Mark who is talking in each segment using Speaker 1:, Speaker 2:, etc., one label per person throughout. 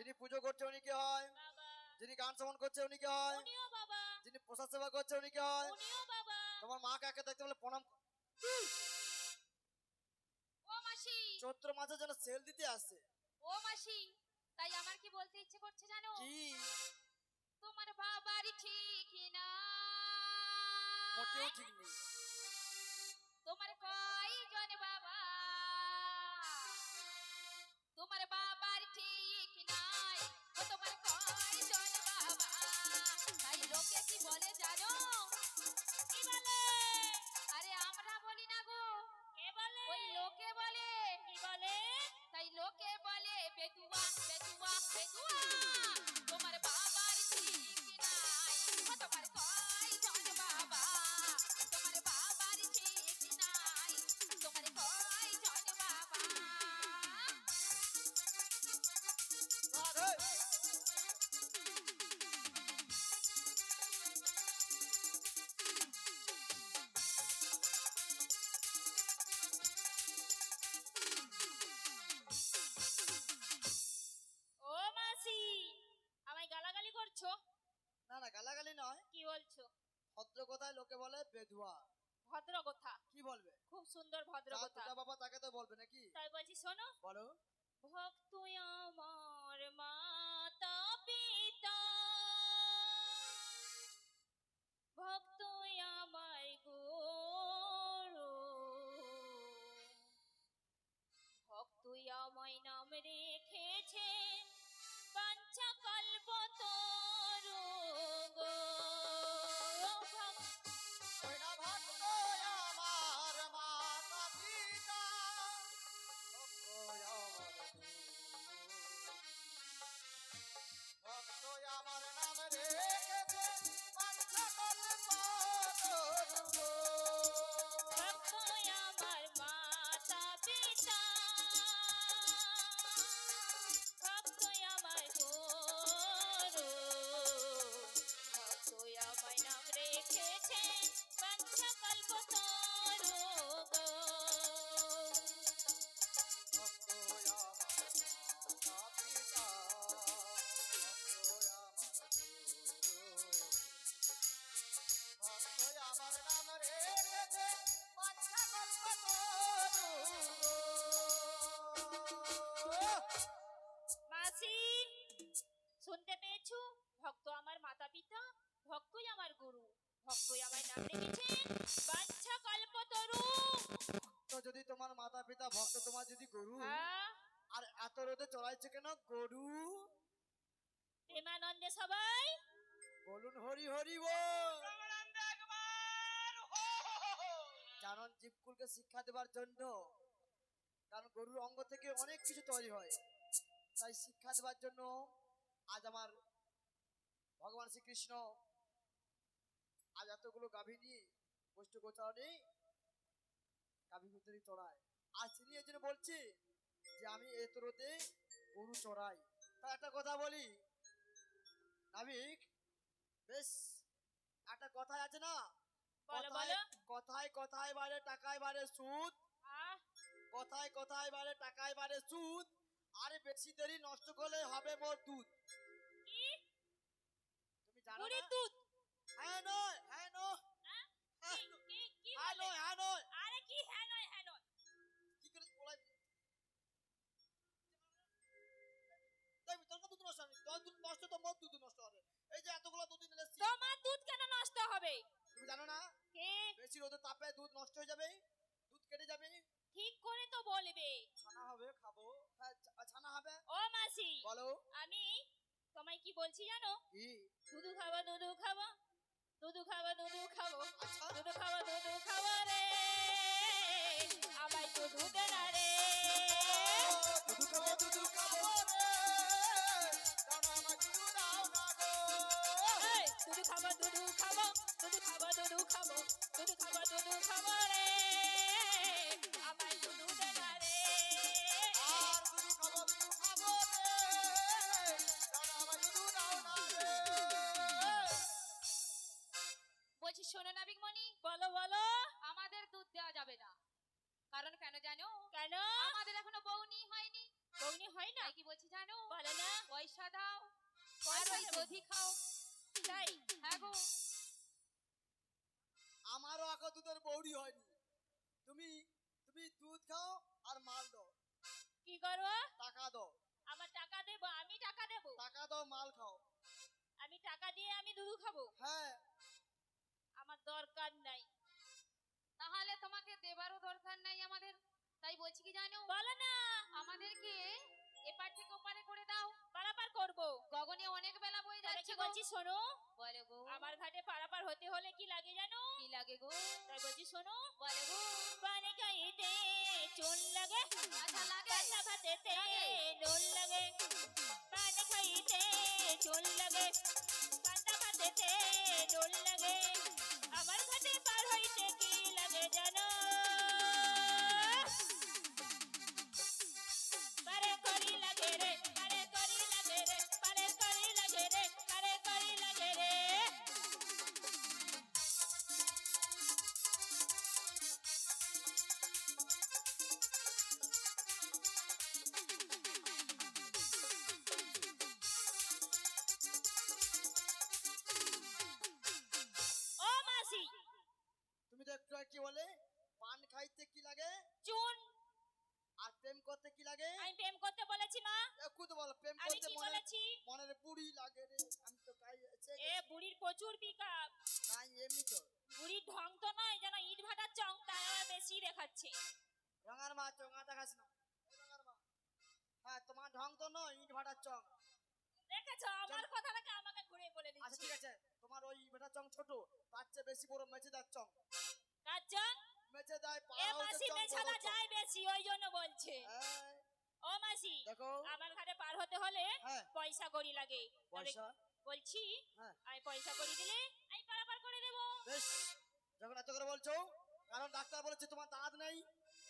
Speaker 1: যিনি পুজো করছে উনি কে হয়?
Speaker 2: বাবা
Speaker 1: যিনি গান শ্রবণ করছে উনি কে হয়?
Speaker 2: উনিও বাবা
Speaker 1: যিনি প্রসাদ সেবা করছে উনি কে হয়?
Speaker 2: উনিও বাবা
Speaker 1: তোমার মা কাকে দেখতে বলে প্রণাম
Speaker 2: ও মাসি
Speaker 1: চৈত্র মাসে যেন সেল দিতে আসে।
Speaker 2: ও মাসি তাই আমার কি বলতে ইচ্ছে করছে জানো
Speaker 1: কি?
Speaker 2: তোমার বাবার ঠিক না
Speaker 1: মোটেও ঠিক নেই।
Speaker 2: তোমার কয়জন বাবা তোমার বাবার ঠিক নাই ও তোমার কয়জন বাবা তাই লোকে কি বলে জানো কি বলে আরে আমরা বলি না গো কে বলে ওই লোকে বলে কি বলে তাই লোকে বলে বেতুয়া বেতুয়া বেতুয়া তোমার বাবার ঠিক নাই ও তোমার কয়জন বাবা তোমার বাবার ঠিক নাই তোমার কয়জন বাবা ও মাসি আমায় গালাগালি করছো
Speaker 1: না না, গালাগালি নয়,
Speaker 2: কি বলছো
Speaker 1: ভদ্র কথায় লোকে বলে বেধুয়া।
Speaker 2: ভদ্র কথা
Speaker 1: কি বলবে?
Speaker 2: খুব সুন্দর ভদ্র
Speaker 1: যার
Speaker 2: কথা
Speaker 1: দুটা বাবা তাকে তো বলবে নাকি?
Speaker 2: তাই বলছি শোনো
Speaker 1: বলো।
Speaker 2: ভক্ত আমার মাতা পিতা ভক্ত আমার গুরু ভক্ত আমায় নাম রেখেছে বাঞ্ছা কল্প তরু গো
Speaker 1: ওই না ভক্ত আমার মাতা পিতা, ভক্ত আমার গুরু, ভক্ত আমার নাম রেখেছে বাঞ্ছা কল্প তরু।
Speaker 2: ভক্ত আমার মাতা পিতা ভক্ত আমার গুরু ভক্ত আমায় নাম রেখেছে বাঞ্ছা কল্প তরু গো
Speaker 1: ভক্ত আমার মাতা পিতা, ভক্ত আমার গুরু, ভক্ত আমার নাম রেখেছে বাঞ্ছা কল্প তরু।
Speaker 2: মাসি শুনতে পেয়েছো ভক্ত আমার মাতা পিতা ভক্তই আমার গুরু ভক্তই আমার নাম রেখেছে বাঞ্ছা কল্পতরু
Speaker 1: তো যদি তোমার মাতা পিতা ভক্ত, তোমার যদি গরু,
Speaker 2: হ্যাঁ
Speaker 1: আর এত রোদে চড়াইছে কেন গরু?
Speaker 2: প্রেমানন্দে সবাই
Speaker 1: বলুন হরি হরি বল। জানন জীবকুলকে শিক্ষা দেবার জন্য, কারণ গরুর অঙ্গ থেকে অনেক কিছু তৈরি হয়, তাই শিক্ষা দেবার জন্য আজ আমার ভগবান শ্রীকৃষ্ণ আজ এতগুলো গাভী নিয়ে গোষ্ঠ গোচারণে গাভী গুতরি চড়ায়। আজ তিনি এই জন্য বলছি যে আমি এত রোদে গরু চড়াই। তা একটা কথা বলি নাবিক, বেশ একটা কথাই আছে না,
Speaker 2: বলো
Speaker 1: কথায়
Speaker 2: বলো
Speaker 1: কথায় কথায় বাড়ে টাকায় বাড়ে সুদ,
Speaker 2: আহ
Speaker 1: কথায় কথায় বাড়ে টাকায় বাড়ে সুদ, আরে বেশি দেরি নষ্ট করলে হবে মোর দুধ।
Speaker 2: কি
Speaker 1: তুমি জানো
Speaker 2: বুড়ি
Speaker 1: না?
Speaker 2: দুধ
Speaker 1: হ্যাঁ নয়, হ্যাঁ নয়,
Speaker 2: আহ?
Speaker 1: হ্যাঁ
Speaker 2: কি কি কি
Speaker 1: হ্যাঁ
Speaker 2: বলে
Speaker 1: নয়, হ্যাঁ নয়,
Speaker 2: আরে কি হ্যাঁ নয়
Speaker 1: কি করে বলাই? তাই তোর দুধ নষ্ট হবে, তোর দুধ নষ্ট তো মোর দুধ নষ্ট হবে। এই যে এতগুলো দুধ নিলে
Speaker 2: তোমার দুধ কেন নষ্ট হবে
Speaker 1: তুমি জানো না
Speaker 2: কে
Speaker 1: বেশি রোদে তাপে দুধ নষ্ট হয়ে যাবে, দুধ কেটে যাবে।
Speaker 2: ঠিক করে তো বলবে
Speaker 1: ছানা হবে, খাবো। হ্যাঁ ছানা হবে।
Speaker 2: ও মাসি
Speaker 1: বলো।
Speaker 2: আমি তোমায় কি বলছি জানো
Speaker 1: কি?
Speaker 2: দুধু খাবো দুধু খাবো দুধু খাবো দুধু খাবো
Speaker 1: আচ্ছা।
Speaker 2: দুধু খাবো দুধু খাবো রে আমায় তো দুধ না রে
Speaker 1: দুধ খাবো, দুধ খাবো রে, জানো আমার দুধ দাও না গো।
Speaker 2: এই, দুধু খাবো দুধু খাবো দুধু খাবো দুধু খাবো দুধু খাবো দুধু খাবো রে আমায় তো দুধ না রে
Speaker 1: আর দুধ খাবো, দুধ খাবো রে, জানো আমার দুধ দাও না রে।
Speaker 2: বলছি শোনো নাবিক মনি বলো বলো আমাদের দুধ দেওয়া যাবে না কারণ কেন জানো কেন আমাদের এখনো বউনি হয়নি বউনি হয় না কি বলছি জানো বলে না ওই পয়সা দাও আর
Speaker 3: পয়সা
Speaker 2: ওই
Speaker 3: দেবো?
Speaker 2: দধি খাও।
Speaker 3: তাই
Speaker 2: হ্যাঁ গো,
Speaker 1: আমারও এখন দুধের বৌড়ি হয়নি। তুমি তুমি দুধ খাও আর মাল দাও,
Speaker 3: কি করবো?
Speaker 1: টাকা দাও,
Speaker 3: আমার টাকা দেবো? আমি টাকা দেবো?
Speaker 1: টাকা দাও, মাল খাও।
Speaker 3: আমি টাকা দিয়ে আমি দুধ খাবো?
Speaker 1: হ্যাঁ,
Speaker 3: আমার দরকার নাই।
Speaker 2: তাহলে তোমাকে দেবারও দরকার নাই আমাদের। তাই বলছি কি জানো,
Speaker 3: বলো না।
Speaker 2: আমাদেরকে এপার থেকে ওপারে করে দাও।
Speaker 3: পারাপার করবো?
Speaker 2: গগনে অনেক বেলা বয়ে
Speaker 3: তবে
Speaker 2: যাচ্ছে
Speaker 3: কি
Speaker 2: গো।
Speaker 3: বলছি শোনো,
Speaker 2: বলে গো,
Speaker 3: আমার ঘাটে পারাপার হতে হলে কি লাগে জানো?
Speaker 2: কি লাগে গো?
Speaker 3: তাই বলছি শোনো,
Speaker 2: বলে গো,
Speaker 3: পানি খাইতে চুন লাগে,
Speaker 2: আচ্ছা লাগে,
Speaker 3: পান্তা ভাতেতে
Speaker 2: লাগে।
Speaker 3: নুন লাগে। পানি খাইতে চুন লাগে, পান্তা ভাতেতে নুন লাগে। আমার ঘাটে পার হইতে কি লাগে জানো? পারে করি লাগে রে, পারে করি লাগে রে, পারে করি লাগে রে, পারে করি লাগে রে। ও মাসি,
Speaker 1: তুমি তো একটু কি বলে, পান খাইতে কি লাগে
Speaker 3: চুন।
Speaker 1: আর প্রেম করতে কি লাগে?
Speaker 3: আমি প্রেম করতে বলেছি মা?
Speaker 1: একটু তো বলো, প্রেম
Speaker 3: আমি
Speaker 1: করতে
Speaker 3: কি
Speaker 1: মনে
Speaker 3: বলেছি?
Speaker 1: মনের বুড়ি লাগে রে। আমি তো কাই
Speaker 3: এ বুড়ির প্রচুর পিকআপ।
Speaker 1: নাই, এমনি তো।
Speaker 3: বুড়ির ঢং তো নয় যেন ইট ভাটার চং, তাই আমার বেশি দেখাচ্ছে।
Speaker 1: রঙার মা চঙা দেখাস না, এই রঙার মা। হ্যাঁ, তোমার ঢং তো নয়, ইট ভাটার চং।
Speaker 3: দেখেছো আমার কথাটাকে আমাকে ঘুরে বলে
Speaker 1: আচ্ছা
Speaker 3: দিচ্ছে।
Speaker 1: ঠিক আছে, তোমার ওই ইট ভাটার চং ছোট, তার চেয়ে বেশি বড় মেচেদার চং।
Speaker 3: কার চং?
Speaker 1: মেচে দেয়
Speaker 3: এ
Speaker 1: পাড়া হচ্ছে
Speaker 3: মাসি
Speaker 1: চং,
Speaker 3: বেছানা
Speaker 1: বড় চং।
Speaker 3: যায় বেশি, ওই জন্য বলছে।
Speaker 1: এই,
Speaker 3: ও মাসি,
Speaker 1: দেখো।
Speaker 3: আমার ঘাটে পার হতে হলে
Speaker 1: হ্যাঁ।
Speaker 3: পয়সা কড়ি লাগে। তবে
Speaker 1: পয়সা?
Speaker 3: বলছি
Speaker 1: হ্যাঁ।
Speaker 3: আমি পয়সা কড়ি দিলে আমি পারাপার করে দেবো।
Speaker 1: বেশ, যখন এত করে বলছো, কারণ ডাক্তার বলেছে তোমার দাঁত নেই,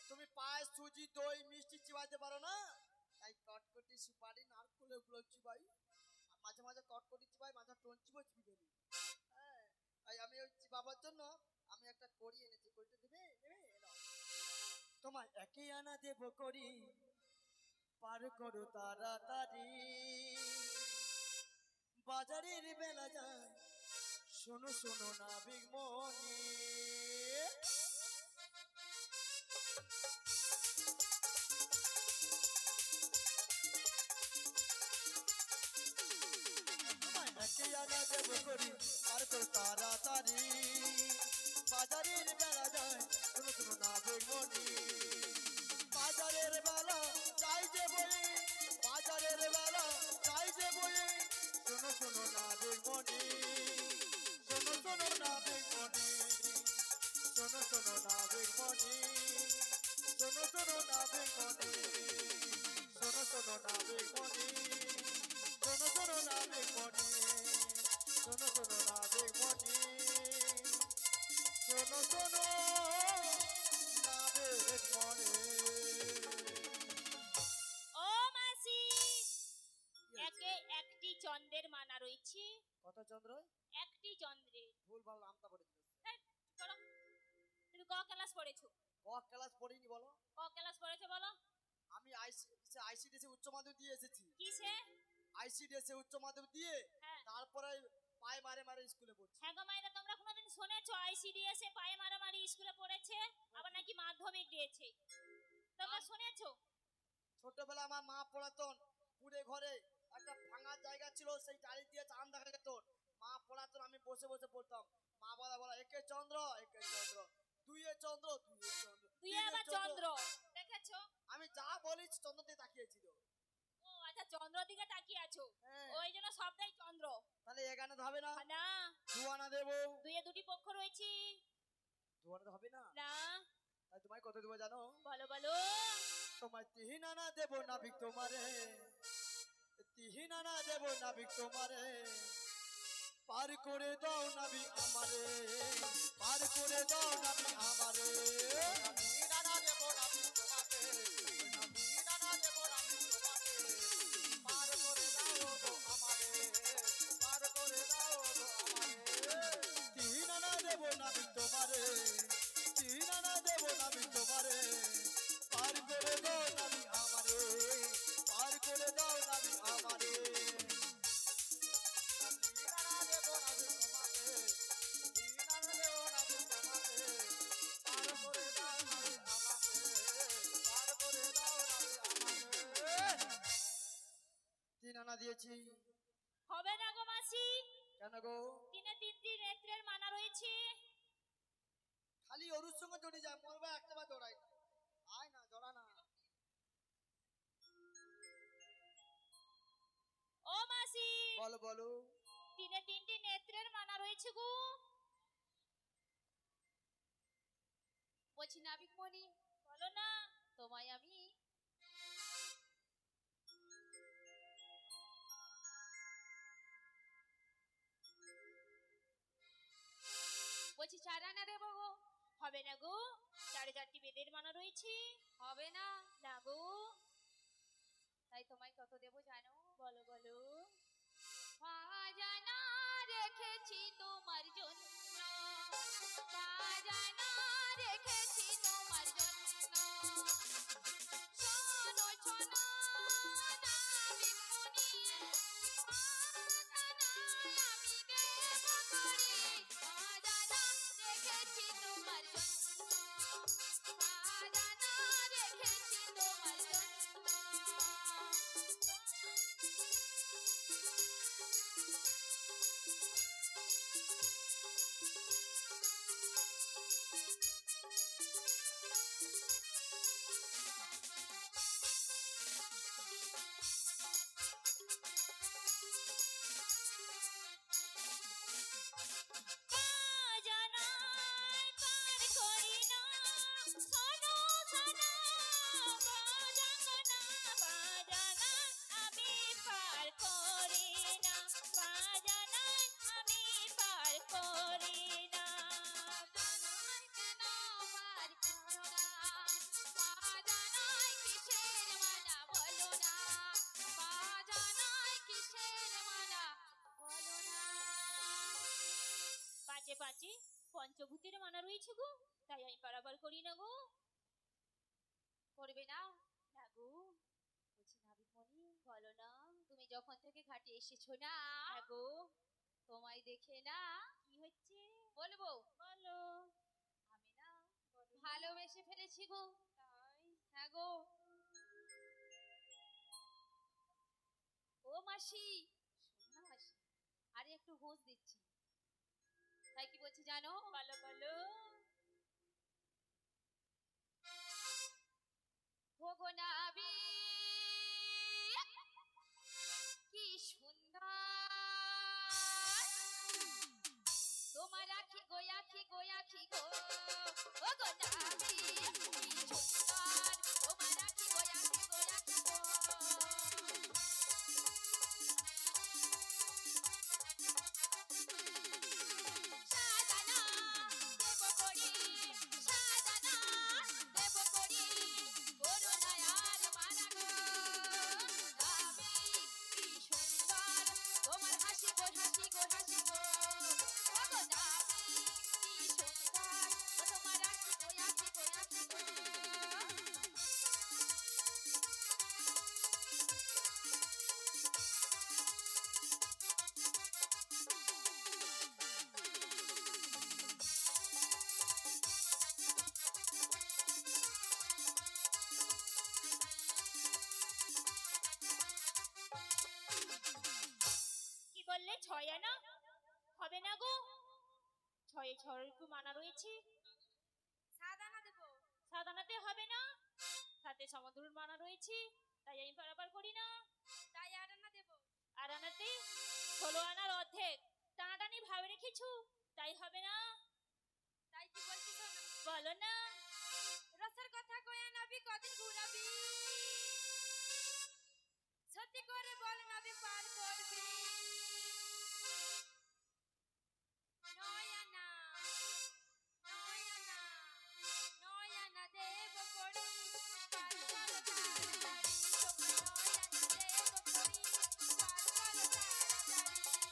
Speaker 1: তুমি পায়েস, সুজি, দই, মিষ্টি চিবাইতে পারো না, তাই কটকটি, সুপারি, নারকেল এগুলো চিবাই। আর মাঝে মাঝে কটকটি চিবাই, মাঝে টোন চিবে নি। হ্যাঁ, তাই আমি ওই চিবাবার জন্য আমি একটা কড়ি এনেছি। কড়িটা দেবে? নেবে? নাও। তোমায় একই আনা দেবো করি, পার করো তাড়াতাড়ি, বাজারের বেলা যায়, শোনো শোনো না বিগমনি। একে আনা দেব করি, আর তো তাড়াতাড়ি, বাজারের বেলা যায়, শোনো শোনো না বিগমনি। বাজারের বেলা যাই যে বই, বাজারের বেলা যাই যে বই, শোনো শোনো না বিগমনি, শোনো শোনো না বিগমনি, শোনো শোনো না বিগমনি, শোনো শোনো না বিগমনি, শোনো শোনো না বিগমনি, শোনো শোনো না বিগমনি, শোনো শোনো না বিগমনি, শোনো শোনো না বিগমনি।
Speaker 3: ও মাসি, একে একটি চন্দ্রের মানা রয়েছে।
Speaker 1: কত চন্দ্র?
Speaker 3: একটি চন্দ্রের।
Speaker 1: ভুল ভাল নামটা পড়ে দিল।
Speaker 3: এই, চলো। তুমি ক ক্লাস পড়েছো?
Speaker 1: ক ক্লাস পড়িনি বলো?
Speaker 3: ক ক্লাস পড়েছো বলো?
Speaker 1: আমি আইসিডিএস উচ্চ মাধ্যমিক দিয়ে এসেছি।
Speaker 3: কিসে?
Speaker 1: আইসিডিএস উচ্চ মাধ্যমিক দিয়ে
Speaker 3: হ্যাঁ।
Speaker 1: তারপরে পায়ে মারে মারে স্কুলে পড়ছি।
Speaker 3: হ্যাঁ গো মায়েরা, তোমরা কোনোদিন শুনেছো আইসিডিএস এ পায়ে মারামারি স্কুলে পড়েছে? আবার নাকি মাধ্যমিক দিয়েছে। তোমরা শুনেছো?
Speaker 1: ছোটবেলা আমার মা পড়াতন, পুরে ঘরে একটা ভাঙা জায়গা ছিল, সেই টালি দিয়ে চাঁদ দেখা যেত। মা পড়াতন, আমি বসে বসে পড়তাম। মা বলা একে চন্দ্র, একে চন্দ্র, দুইয়ে চন্দ্র, দুইয়ে চন্দ্র,
Speaker 3: তুই
Speaker 1: তিনে
Speaker 3: আবার চন্দ্র দেখেছো?
Speaker 1: আমি যা বলি চন্দ্র দিয়ে তাকিয়েছি তো।
Speaker 3: ও আচ্ছা, চন্দ্র দিকে তাকিয়ে আছো,
Speaker 1: হ্যাঁ।
Speaker 3: ওই জন্য সবটাই চন্দ্র।
Speaker 1: তাহলে এখানে তো হবে না,
Speaker 3: না,
Speaker 1: দুয়ানা দেবো।
Speaker 3: দুইয়ে দুটি পক্ষ রয়েছে।
Speaker 1: দুয়ানা তো হবে না।
Speaker 3: না,
Speaker 1: তাই তোমায় কত দেবো জানো?
Speaker 3: বলো বলো।
Speaker 1: তোমায় তিন আনা দেবো নাবিক তোমারে, তিন আনা দেবো নাবিক তোমারে, পার করে দাও নাবি আমারে, পার করে দাও নাবি আমারে। তিন আনা দেবো নাবিক তোমাকে, তিন আনা দেবো নাবিক তোমাকে, পার করে দাও গো আমারে, পার করে দাও গো আমারে। তিন আনা দেবো নাবিক তোমারে, তিন আনা দেবো নাবিক তোমারে, পার করে দাও নাবি আমারে, পার করে দাও নাবি আমারে। 3 আনা দিয়েছি।
Speaker 3: হবে না গো মাসি,
Speaker 1: কেন গো?
Speaker 3: দিনে 3টি নেত্রের মানা রয়েছে।
Speaker 1: খালি অরুর সঙ্গে জড়ি যায়, মরবা একটা বার জড়াই না। আয় না, জড়া না।
Speaker 3: ও মাসি,
Speaker 1: বলো বলো।
Speaker 3: দিনে 3টি নেত্রের মানা রয়েছে গো।
Speaker 2: বলছি নাবিক মনি,
Speaker 3: বলো না।
Speaker 2: তোমায় আমি বলছি 4 আনা দেবো গো।
Speaker 3: হবে না গো, 4টি বেদের মানা রয়েছে।
Speaker 2: হবে না,
Speaker 3: না গো।
Speaker 2: তাই তোমায় কত দেবো জানো?
Speaker 3: বলো বলো।
Speaker 2: বাজানা রেখেছি তোমার জন্য, বাজানা রেখেছি তোমার জন্য। শোনো শোনো নাবিক মনি, বাজানায় আমি দেব করি। বাজানা রেখেছি তোমার জন্য, বাজানা রেখেছি তোমার জন্য।
Speaker 3: বাজানায় পার করি না, শোনো শোনো বাজানা, বাজানায় আমি পার করি না, বাজানায় আমি পার করি না।
Speaker 2: বাজানায় কেন পার করো না? বাজানায় কিসের মানা বলো না? বাজানায় কিসের মানা বলো না?
Speaker 3: পাঁচে পাঁচে পঞ্চভূতের মানা রয়েছে গো, তাই আমি পারাপার করি না গো।
Speaker 2: করবে না?
Speaker 3: না গো।
Speaker 2: বলছি নাবিক মনি,
Speaker 3: বলো না।
Speaker 2: তুমি যখন থেকে ঘাটে এসেছো না,
Speaker 3: হ্যাঁ গো।
Speaker 2: তোমায় দেখে না
Speaker 3: কি হচ্ছে?
Speaker 2: বলবো
Speaker 3: বলো।
Speaker 2: আমি না
Speaker 3: বলো না।
Speaker 2: ভালোবেসে ফেলেছি গো।
Speaker 3: তাই?
Speaker 2: হ্যাঁ গো। ও মাসি, শোনো না মাসি, আরে একটু ঘুষ দিচ্ছি। তাই কি বলছি জানো?
Speaker 3: বলো বলো।
Speaker 2: ভোগো নাবিক, কি সুন্দর তোমার আখি গো, আখি গো, আখি গো। ও গো নাবিক, কি সুন্দর তোমার আখি গো, আখি গো, আখি গো। সাজানা দেব করি, সাজানা দেব করি, করুণায় আর মানা গো। নাবিক, কি সুন্দর তোমার হাসি গো, হাসি গো, হাসি গো। ও গো নাবিক, কি সুন্দর তোমার আখি গো, আখি গো, আখি গো।
Speaker 3: কি বললে? 6 আনা? হবে না গো, 6 মানা রয়েছে।
Speaker 2: 7 আনা দেবো।
Speaker 3: 7 আনাতে হবে না, 7 সমুদ্রের মানা রয়েছে, তাই আমি পারাপার করি না।
Speaker 2: তাই 8 আনা দেবো।
Speaker 3: 8 আনাতে 16 আনার অর্ধেক টানাটানি ভাব রেখেছু, তাই হবে না।
Speaker 2: তাই কি বলছি শোনো,
Speaker 3: বলো না।
Speaker 2: রসের কথা কয়ে নাবি কদিন ঘুরাবি, সত্যি করে বল নাবি পার করবি। 9 আনা, 9 আনা, 9 আনা দেব করি, পার করো তাড়াতাড়ি। তোমায় 9 আনা দেব করি, পার করো তাড়াতাড়ি।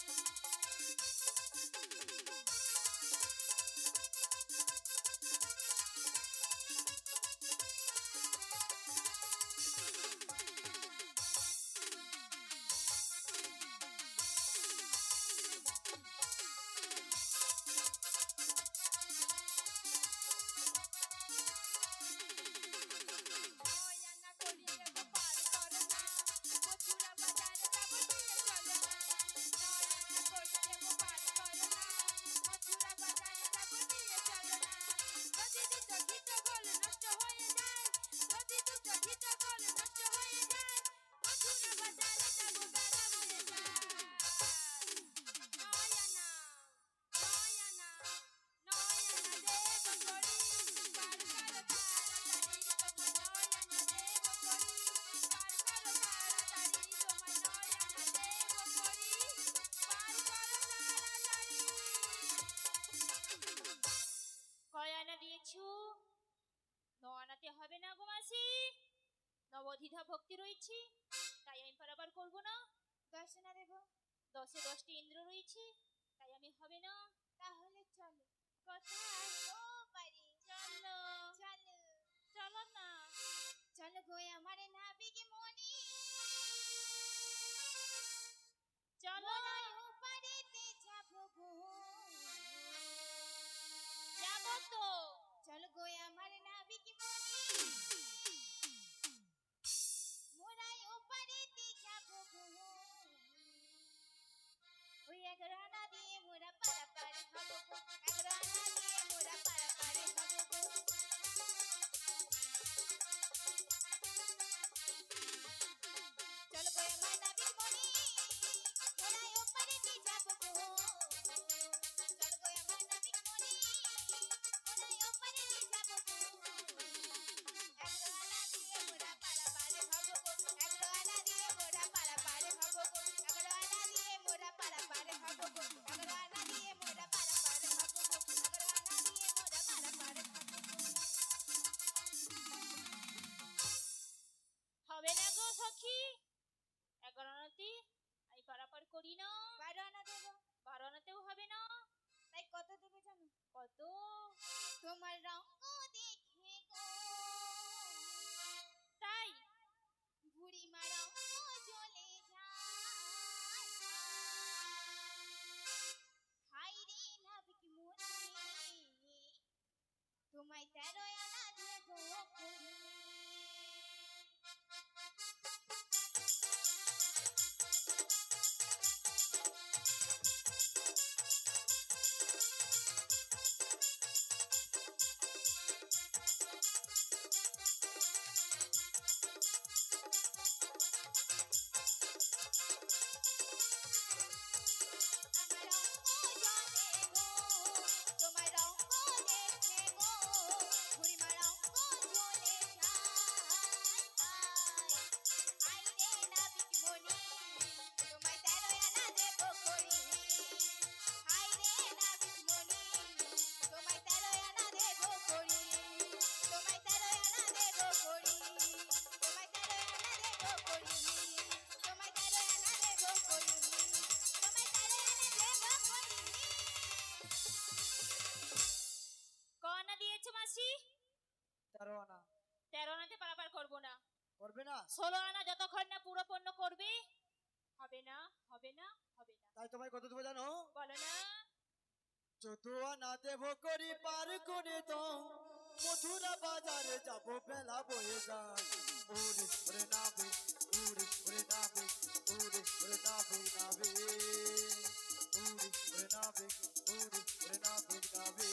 Speaker 3: দ্বিধা ভক্তি রয়েছে, তাই আমি পারাবার করব না।
Speaker 2: 10 আনা দেব।
Speaker 3: 10-এ 10টি ইন্দ্র রয়েছে, তাই আমি হবে না।
Speaker 2: তাহলে চলো।
Speaker 3: কোথায়?
Speaker 2: ও পারি।
Speaker 3: চলো।
Speaker 2: চলো।
Speaker 3: চলো না।
Speaker 2: চলো গো আমার নাবিক মনি।
Speaker 3: চলো।
Speaker 2: মনায় ও পারিতে যাব গো।
Speaker 3: যাবো তো।
Speaker 2: চলো গো আমার নাবিক মনি। মোরায় ও পারিতে যাব গো। ওই 11 আনা দিয়ে মোরা পারাপার হব গো। 11 আনা দিয়ে মোরা পারাপার হব গো। চলো গো আমার নাবিক মনি। মোরায় ও পারিতে যাব গো। চলো গো আমার নাবিক মনি। মোরায় ও পারিতে যাব গো। 11 আনা দিয়ে মোরা পারাপার হব গো। 11 আনা দিয়ে মোরা পারাপার হব গো। 11 আনা দিয়ে মোরা পারাপার হব গো। 11 আনা দিয়ে মোরা পারাপার হব গো। 11 আনা দিয়ে মোরা পারাপার হব গো।
Speaker 3: হবে না গো সখী, 11 আনাতে আমি পারাপার করি না।
Speaker 2: 12 আনা দেব।
Speaker 3: 12 আনাতেও হবে না।
Speaker 2: তাই কত দেবে জানো?
Speaker 3: কত?
Speaker 2: তোমার রঙ্গ দেখে গো।
Speaker 3: তাই?
Speaker 2: বুড়িমা রঙ্গ জ্বলে যায়। হাই রে নাবিক মনি। তোমায় 13 আনা দেব করি। আমার রঙ্গ জ্বলে গো। তোমার রঙ্গ দেখে গো। বুড়িমা রঙ্গ জ্বলে যায়। হাই রে নাবিক মনি। তোমায় 13 আনা দেব করি। হাই রে নাবিক মনি। তোমায় 13 আনা দেব করি। তোমায় 13 আনা দেব করি। তোমায় 13 আনা দেব করি। তোমায় 13 আনা দেব করি। তোমায় 13 আনা দেব করি।
Speaker 3: ক আনা দিয়েছো মাসি?
Speaker 1: 13 আনা।
Speaker 3: 13 আনাতে পারাপার করব না।
Speaker 1: করবে না?
Speaker 3: 16 আনা যতক্ষণ না পুরো পণ্য করবে, হবে না, হবে না, হবে না।
Speaker 1: তাই তোমায় কত দেবো জানো?
Speaker 3: বলো না।
Speaker 1: 14 আনা দেব করি পার করে দাও। মথুরা বাজারে যাব বেলা বয়ে যায়। ওরে ওরে নাবে, ওরে ওরে নাবে, ওরে ওরে নাবে নাবে। ওরে ওরে নাবে, ওরে ওরে নাবে নাবে।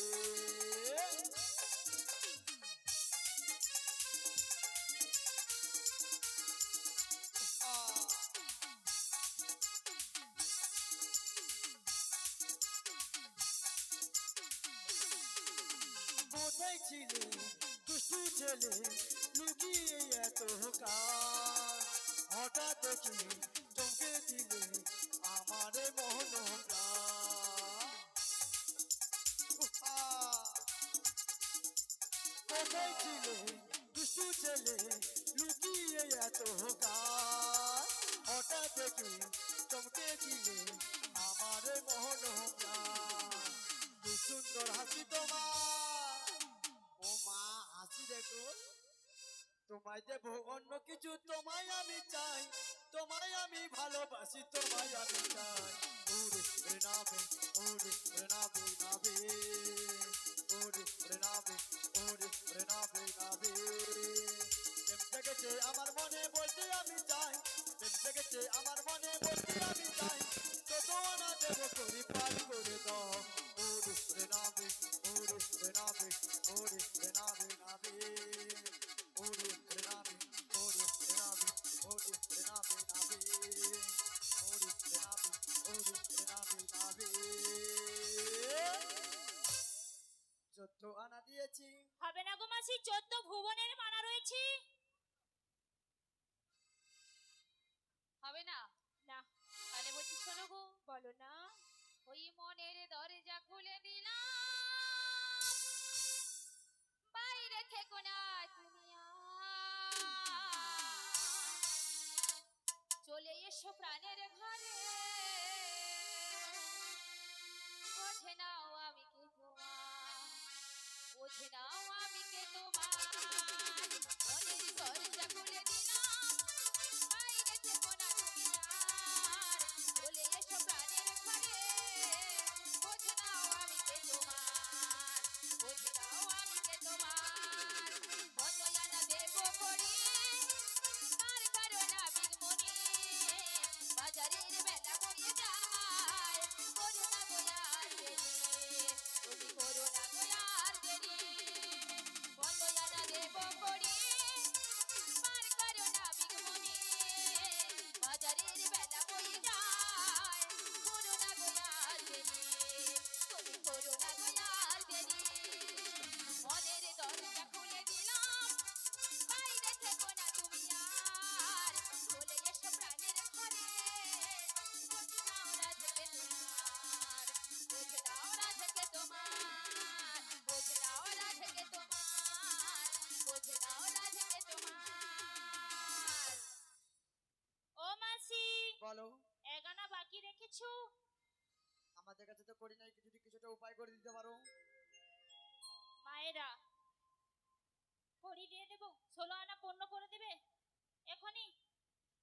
Speaker 1: কোথায় ছিলে দুষ্টু ছেলে, লুকিয়ে এত কাজ? হঠাৎ দেখি চমকে দিলে আমারে মোহন কোথায় ছিলে দুষ্টু ছেলে, লুকিয়ে এত কাজ? হঠাৎ দেখি চমকে দিলে আমারে মোহন কি সুন্দর হাসি তোমার। ও মা হাসি দেখো। তোমায় দেব অন্য কিছু, তোমায় আমি চাই। তোমায় আমি ভালোবাসি, তোমায় আমি চাই। ওরে ওরে নাবে, ওরে ওরে নাবে নাবে। ওরে ওরে নাবে, ওরে ওরে নাবে নাবে। প্রেম জেগেছে আমার মনে বলতে আমি চাই। প্রেম জেগেছে আমার মনে বলতে আমি চাই। কত আনা দেব করি পার করে দাও। ওরে ওরে নাবে, ওরে ওরে নাবে, ওরে ওরে নাবে নাবে। ওরে ওরে নাবে, ওরে ওরে নাবে, ওরে ওরে নাবে নাবে। ওরে ওরে নাবে, ওরে ওরে নাবে নাবে। 14 আনা দিয়েছি।
Speaker 3: হবে না গো মাসি, 14 ভুবনের মানা রয়েছে।
Speaker 2: হবে না?
Speaker 3: না।
Speaker 2: তাহলে বলছি শোনো গো।
Speaker 3: বলো না।
Speaker 2: ওই মনের দরজা খুলে দিলাম। বাইরে থেকো না তুমি আর। এসো প্রাণের ঘরে বোঝে নাও আমি কে তোমার বোঝে নাও আমি কে তোমার মনের দরজা খুলে দিলাম বাইরে থেকো না তুমি আর চলে এসো প্রাণের ঘরে বোঝে নাও আমি কে তোমার বোঝে নাও আমি কে তোমার কত জানা দেব করি তার কারণ আবিগমনি বাজারের বেলা বয়ে যায় করো না গোয়ার দেরি তুমি করো না গোয়ার দেরি কত জানা দেব করি তার কারণ আবিগমনি বাজারের বেলা বয়ে যায় করো না গোয়ার দেরি তুমি করো না গোয়ার দেরি মনের দরজা খুলে দিলাম বাইরে থেকো না তুমি আর চলে এসো প্রাণের ঘরে বোঝে নাও রাধেকে তোমার বোঝে নাও রাধেকে তোমার বোঝে নাও রাধেকে তোমার বোঝে নাও রাধেকে তোমার
Speaker 3: ও মাসি
Speaker 1: বলো,
Speaker 3: এগানা বাকি রেখেছো?
Speaker 1: আমাদের কাছে তো করি নাই, যদি কিছুটা উপায় করে দিতে পারো।
Speaker 3: মায়েরা করি দিয়ে দেবো, 16 আনা পণ্য করে দেবে এখনই।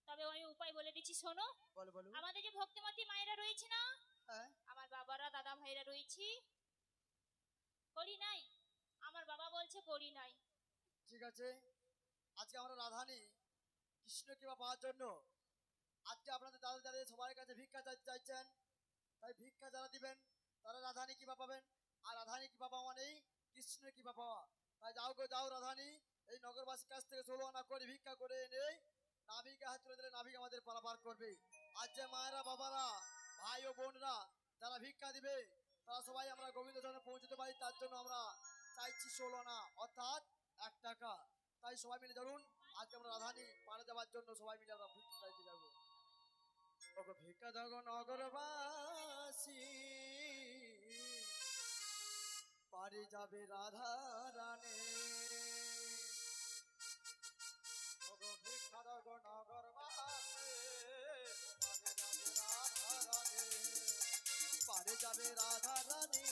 Speaker 3: তবে আমি উপায় বলে দিচ্ছি, শোনো।
Speaker 1: বলো বলো।
Speaker 3: আমাদের যে ভক্তিমতী মায়েরা রয়েছে না,
Speaker 1: হ্যাঁ,
Speaker 3: আমার বাবারা দাদা ভাইরা রয়েছি, করি নাই। আমার বাবা বলছে করি নাই।
Speaker 1: ঠিক আছে। আজকে আমরা রাধানী কৃষ্ণ কৃপা পাওয়ার জন্য আজকে আপনাদের দাদা দাঁড়িয়ে সবার কাছে ভিক্ষা চাইতে চাইছেন, তাই ভিক্ষা যারা দিবেন তারা রাধানী কৃপা পাবেন। আর রাধানী কৃপা পাওয়া মানেই কৃষ্ণের কৃপা পাওয়া। তাই যাও গো যাও রাধানী, এই নগরবাসীর কাছ থেকে 16 আনা করে ভিক্ষা করে এনে নাভিকে হাত তুলে দিলে নাভিক আমাদের পারাপার করবে। আজ যে মায়েরা বাবারা ভাই ও বোনরা যারা ভিক্ষা দিবে তারা সবাই আমরা গোবিন্দ চরণে পৌঁছতে পারি, তার জন্য আমরা চাইছি 16 আনা অর্থাৎ 1 টাকা। তাই সবাই মিলে ধরুন, আজকে আমরা রাধানী পাড়ে যাওয়ার জন্য সবাই মিলে আমরা ভিক্ষা চাইতে যাবো। ওগো ভিক্ষা দাও গো নগরবাসী, পারে যাবে রাধা রানী। ওগো ভিক্ষা দাও গো নগরবাসী, পারে যাবে রাধা রানী।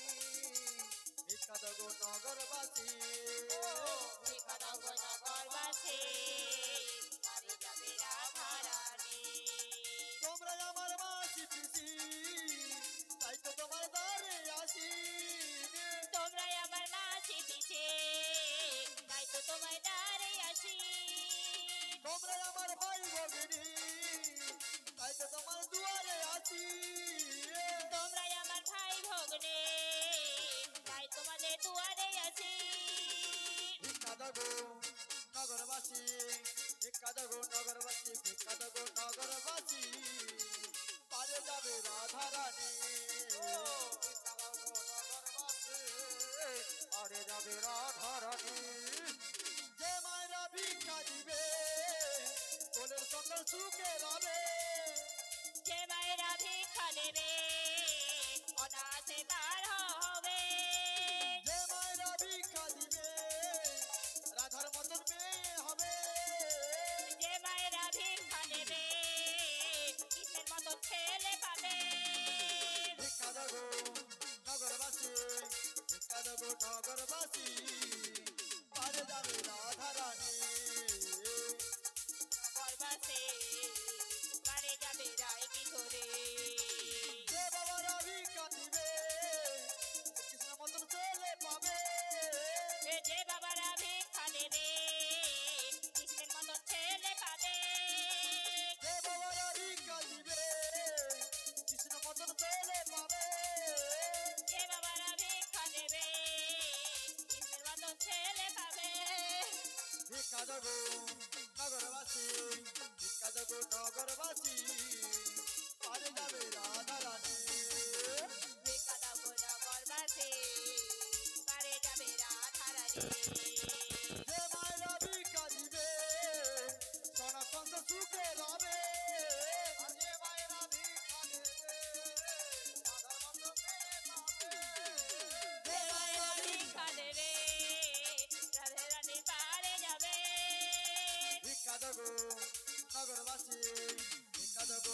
Speaker 1: ভিক্ষা দাও গো নগরবাসী,
Speaker 3: ভিক্ষা দাও গো নগরবাসী, পারে যাবে রাধা রানী।
Speaker 1: তোমরা আমার মাসি পিসি, তাই তো তোমার দ্বারে আসি।
Speaker 3: তোমরাই আমার মাসি পিছে, তাই তো তোমায় দ্বারে আসি।
Speaker 1: তোমরা আমার ভাই ভগিনী, তাই তো তোমার দুয়ারে আসি।
Speaker 3: তোমরাই আমার ভাই ভগ্নে, তাই তোমাদের দুয়ারে আসি।
Speaker 1: ভিক্ষা দেবো নগরবাসী, ভিক্ষা দেবো নগরবাসী, ভিক্ষা দেবো নগরবাসী, পারে যাবে রাধা রানী। ভিক্ষা দেবো নগরবাসী, পারে যাবে রাধা রানী। যে মায়েরা ভিক্ষা দিবে কোলের সঙ্গে সুখে রবে।
Speaker 3: যে মায়েরা ভিক্ষা দেবে অনাথে পার হবে।
Speaker 1: যে মায়েরা ভিক্ষা দিবে রাধার মতন মেয়ে হবে।
Speaker 3: যে মায়েরা ভিক্ষা দেবে কৃষ্ণের মতো ছেলে পাবে।
Speaker 1: ভিক্ষা দেবো নগরবাসী, ভিক্ষা দেবো নগরবাসী, পারে যাবে রাধা রানী।
Speaker 3: নগরবাসী, পারে যাবে রায় কিশোরে।
Speaker 1: যে বাবারা ভিক্ষা দিবে কৃষ্ণ মতন ছেলে পাবে।
Speaker 3: যে বাবারা ভিক্ষা দেবে কৃষ্ণের মতো ছেলে পাবে।
Speaker 1: যে বাবারা ভিক্ষা দিবে কৃষ্ণ মতন ছেলে পাবে।
Speaker 3: যে বাবারা ভিক্ষা দেবে কৃষ্ণের মতো ছেলে পাবে।
Speaker 1: ভিক্ষা দেবো নগরবাসী, ভিক্ষা দেবো নগরবাসী, পারে যাবে রাধা রানী।
Speaker 3: ভিক্ষা দাও গো নগরবাসী, পারে যাবে রাধা রানী।
Speaker 1: যে মায়েরা ভিক্ষা দিবে সনাতন সুখে রবে। যে মায়েরা ভিক্ষা দেবে রাধার মতো মেয়ে পাবে।
Speaker 3: যে মায়েরা ভিক্ষা দেবে রাধে রানী পারে যাবে।
Speaker 1: ভিক্ষা দেবো নগরবাসী, ভিক্ষা দেবো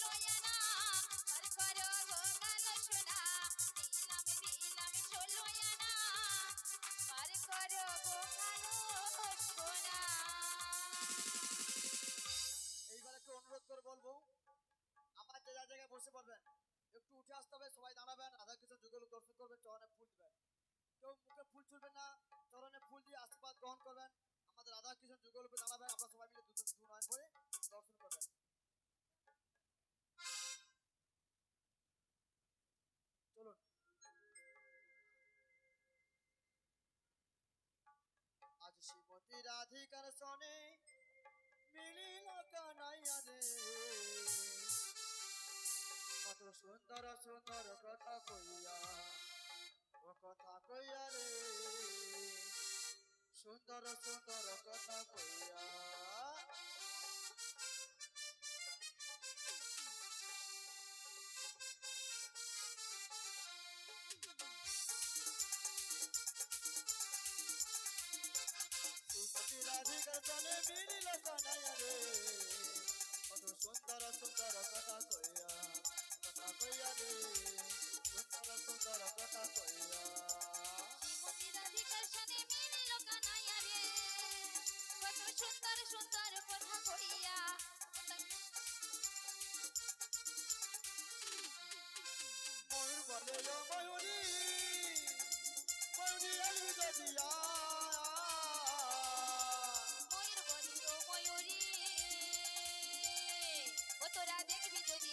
Speaker 2: ষোলো আনা পার করো গো কালো সোনা দিলাম ষোলো আনা পার করো গো কালো সোনা।
Speaker 1: এইবার একটু অনুরোধ করে বলবো, আমার যে যা জায়গায় বসে পড়বেন একটু উঠে আসতে হবে, সবাই দাঁড়াবেন, রাধা কৃষ্ণ যুগল দর্শন করবেন, চরণে ফুল দিবেন। কেউ মুখে ফুল ছুড়বেন না, চরণে ফুল দিয়ে আশীর্বাদ গ্রহণ করবেন। আমাদের রাধা কৃষ্ণ যুগল উপরে দাঁড়াবেন, আপনারা সবাই মিলে দু নয়ন করে দর্শন করবেন। চলুন। আজ শ্রীমতী রাধিকার সনে মিলিল কানাইয়া রে, কত সুন্দর সুন্দর কথা কইয়া, ও কথা কইয়া রে, সুন্দর সুন্দর কথা কইয়া। শ্রীমতী রাধিকার সনে মিলিল কানাইয়া রে, কত সুন্দর সুন্দর কথা কইয়া, কথা কইয়া রে, সুন্দর সুন্দর কথা কইয়া।
Speaker 2: শ্রীমতী রাধিকার সনে মিলিল কানাইয়া রে, কত সুন্দর সুন্দর কথা কইয়া।
Speaker 1: ময়ূর বলে ও ময়ূরী, ময়ূরী আলু দিয়া।
Speaker 2: ময়ূর বলি ও ময়ূরী, ও তোরা দেখবি যদি